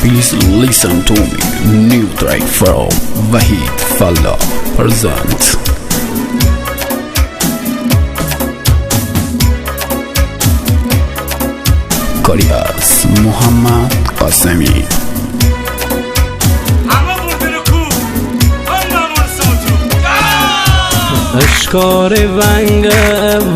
Please listen to me. New track from Wahid Falla presents. Karias Muhammad Qasemi. اشکار ونگ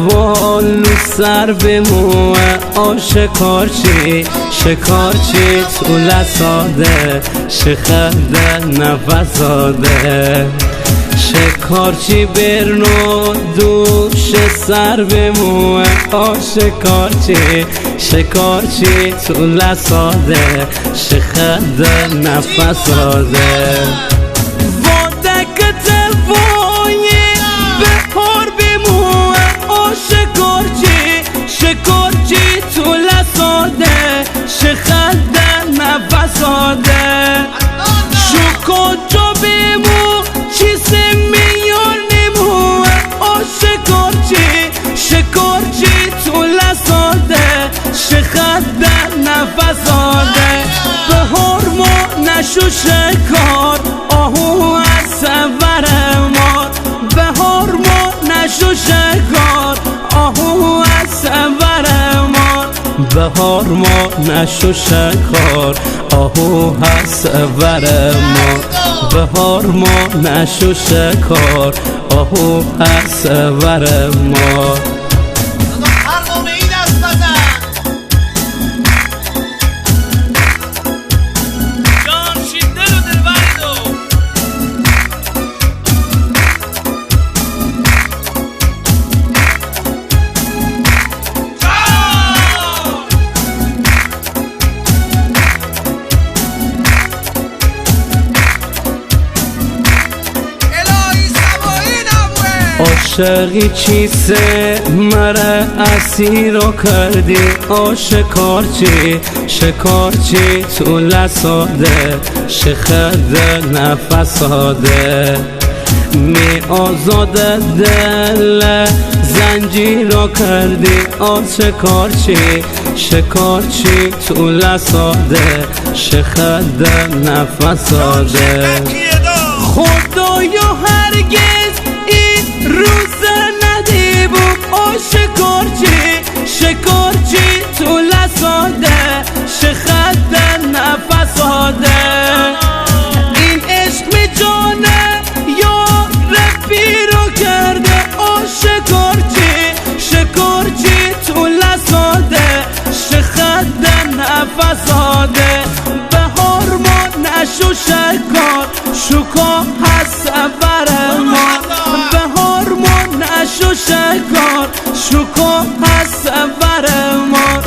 والو سر به موه آشکارچی شکارچی تو لساده شخده نفساده شکارچی برنو دوش سر به موه آشکارچی شکارچی تو لساده شخده نفساده شکارچی تو لساده شخده نفساده شکارچا بیمو چیز میار نمو شکارچی تو لساده شخده نفساده بهار ما نشو شکار آهو از سور ما بهار ما نشو شکار آهو از سور ما بهار ما نشو شکار آهو از سور ما بهار ما نشو شکار آهو از سور ما عاشقی چیسه مره اسیرو کردی شکارچی شکارچی تو لساده شخده نفساده می آزاده دل زنجیرو کردی شکارچی شکارچی تو لساده شخده نفساده خدایا هرگز این روز ندیبو شکارچی تو لساده شخده نفساده این عشق می جانه یا رفی رو کرده شکارچی تو لساده شخده نفساده بهار ما نشو شکار شکا هست سور ما بهار ما نشو شکار شکا هست سور ما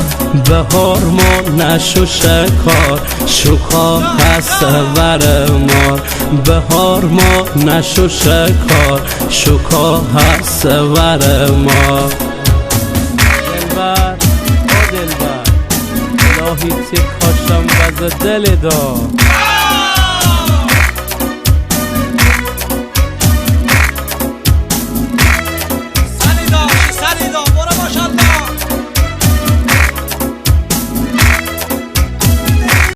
بهار ما نشو شکار شکا هست سور ما بهار ما نشو شکار شکا هست سور ما دلبر دلبر الهی تکاشم بز دل دا